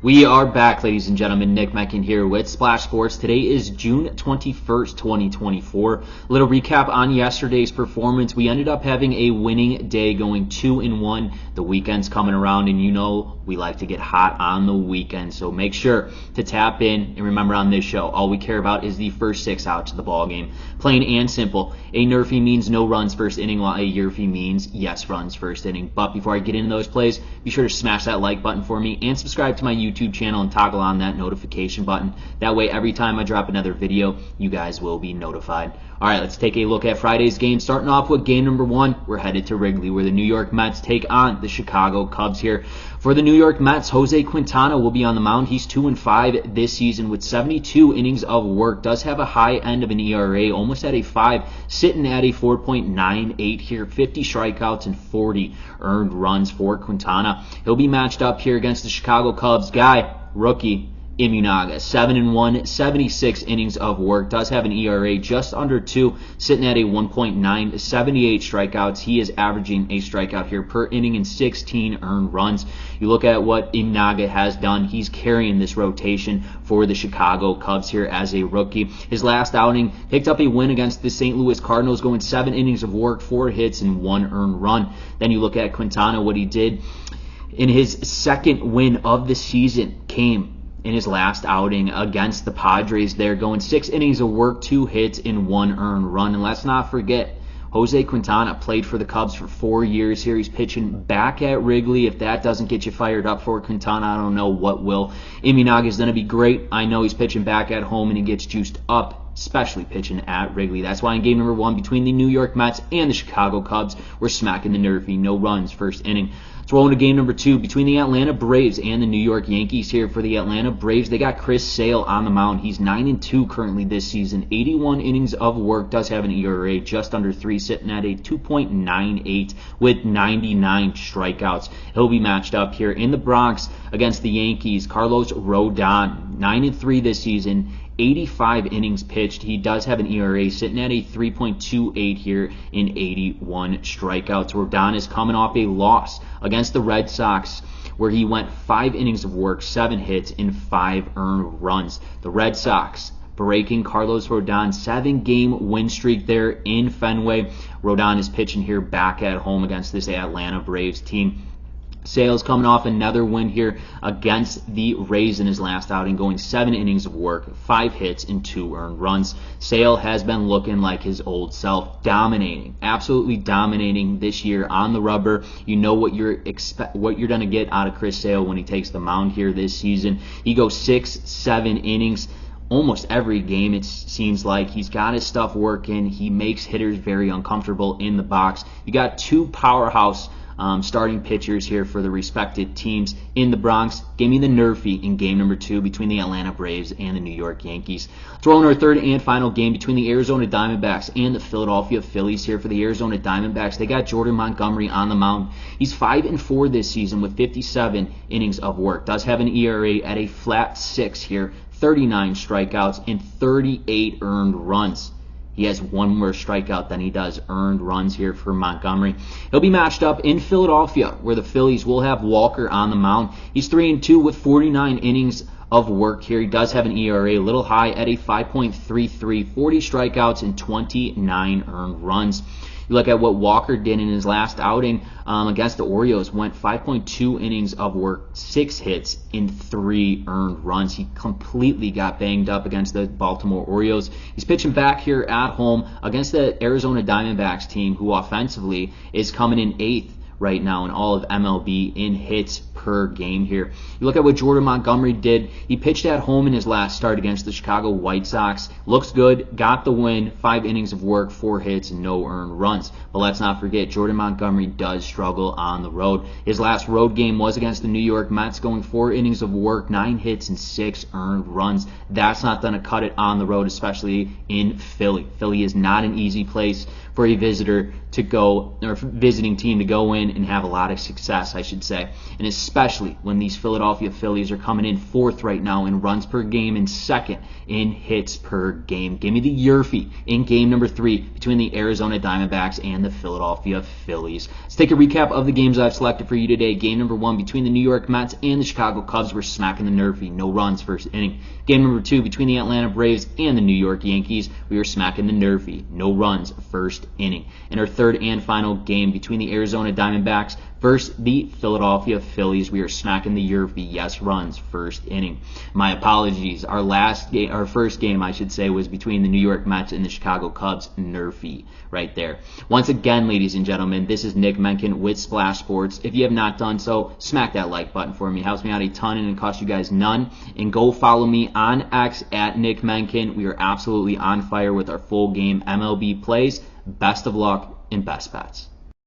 We are back, ladies and gentlemen. Nick Menken here with Splash Sports. Today is June 21st, 2024. A little recap on yesterday's performance. We ended up having a winning day, going 2-1. The weekend's coming around, and you know we like to get hot on the weekend. So make sure to tap in. And remember, on this show, all we care about is the first 6 outs of the ball game. Plain and simple. A NRFI means no runs first inning, while a YRFI means yes runs first inning. But before I get into those plays, be sure to smash that like button for me and subscribe to my YouTube channel and toggle on that notification button. That way, every time I drop another video, you guys will be notified. All right, let's take a look at Friday's game. Starting off with game number 1, we're headed to Wrigley, where the New York Mets take on the Chicago Cubs here. For the New York Mets, Jose Quintana will be on the mound. He's 2-5 this season with 72 innings of work. Does have a high end of an ERA, almost at a 5, sitting at a 4.98 here. 50 strikeouts and 40 earned runs for Quintana. He'll be matched up here against the Chicago Cubs guy, rookie Immunaga. 7-1, 76 innings of work. Does have an ERA just under 2, sitting at a 1.9, 78 strikeouts. He is averaging a strikeout here per inning and 16 earned runs. You look at what Immunaga has done. He's carrying this rotation for the Chicago Cubs here as a rookie. His last outing picked up a win against the St. Louis Cardinals, going 7 innings of work, 4 hits, and 1 earned run. Then you look at Quintana, what he did in his second win of the season came in his last outing against the Padres. They're going 6 innings of work, 2 hits, and 1 earned run. And let's not forget, Jose Quintana played for the Cubs for 4 years here. He's pitching back at Wrigley. If that doesn't get you fired up for Quintana, I don't know what will. Immunaga is going to be great. I know he's pitching back at home, and he gets juiced up, especially pitching at Wrigley. That's why in game number 1 between the New York Mets and the Chicago Cubs, we're smacking the NRFI. No runs first inning. Let's roll into game number 2 between the Atlanta Braves and the New York Yankees here. For the Atlanta Braves, they got Chris Sale on the mound. He's 9-2 currently this season. 81 innings of work. Does have an ERA just under 3, sitting at a 2.98 with 99 strikeouts. He'll be matched up here in the Bronx against the Yankees. Carlos Rodon, 9-3 this season. 85 innings pitched. He does have an ERA sitting at a 3.28 here in 81 strikeouts. Rodon is coming off a loss against the Red Sox, where he went 5 innings of work, 7 hits, and 5 earned runs. The Red Sox breaking Carlos Rodon's 7-game win streak there in Fenway. Rodon is pitching here back at home against this Atlanta Braves team. Sale's coming off another win here against the Rays in his last outing, going 7 innings of work, 5 hits, and 2 earned runs. Sale has been looking like his old self, dominating, absolutely dominating this year on the rubber. You know what you're going to get out of Chris Sale when he takes the mound here this season. He goes 6-7 innings. Almost every game, it seems like he's got his stuff working. He makes hitters very uncomfortable in the box. You got 2 powerhouse starting pitchers here for the respective teams in the Bronx. Give me the NRFI in game number 2 between the Atlanta Braves and the New York Yankees. Throwing our third and final game between the Arizona Diamondbacks and the Philadelphia Phillies here. For the Arizona Diamondbacks, they got Jordan Montgomery on the mound. He's 5-4 this season with 57 innings of work. Does have an ERA at a flat 6 here, 39 strikeouts, and 38 earned runs. He has 1 more strikeout than he does earned runs here for Montgomery. He'll be matched up in Philadelphia, where the Phillies will have Walker on the mound. He's 3-2 with 49 innings of work here. He does have an ERA a little high at a 5.33, 40 strikeouts, and 29 earned runs. You look at what Walker did in his last outing against the Orioles, went 5.2 innings of work, 6 hits, and 3 earned runs. He completely got banged up against the Baltimore Orioles. He's pitching back here at home against the Arizona Diamondbacks team, who offensively is coming in 8th right now in all of MLB in hits per game here. You look at what Jordan Montgomery did. He pitched at home in his last start against the Chicago White Sox. Looks good, got the win, 5 innings of work, 4 hits, and no earned runs. But let's not forget, Jordan Montgomery does struggle on the road. His last road game was against the New York Mets, going 4 innings of work, 9 hits, and 6 earned runs. That's not going to cut it on the road, especially in Philly. Philly is not an easy place for a visitor to go, or visiting team to go in and have a lot of success, I should say. And especially especially when these Philadelphia Phillies are coming in 4th right now in runs per game and 2nd in hits per game. Give me the YRFI in game number 3 between the Arizona Diamondbacks and the Philadelphia Phillies. Let's take a recap of the games I've selected for you today. Game number 1 between the New York Mets and the Chicago Cubs. We're smacking the NRFI. No runs first inning. Game number 2 between the Atlanta Braves and the New York Yankees. We are smacking the NRFI. No runs first inning. In our 3rd and final game between the Arizona Diamondbacks versus the Philadelphia Phillies, we are smacking the YRFI. Yes, runs first inning. My apologies. Our first game, I should say, was between the New York Mets and the Chicago Cubs. NRFI right there. Once again, ladies and gentlemen, this is Nick Menken with Splash Sports. If you have not done so, smack that like button for me. It helps me out a ton and it costs you guys none. And go follow me on X at Nick Menken. We are absolutely on fire with our full game MLB plays. Best of luck and best bets.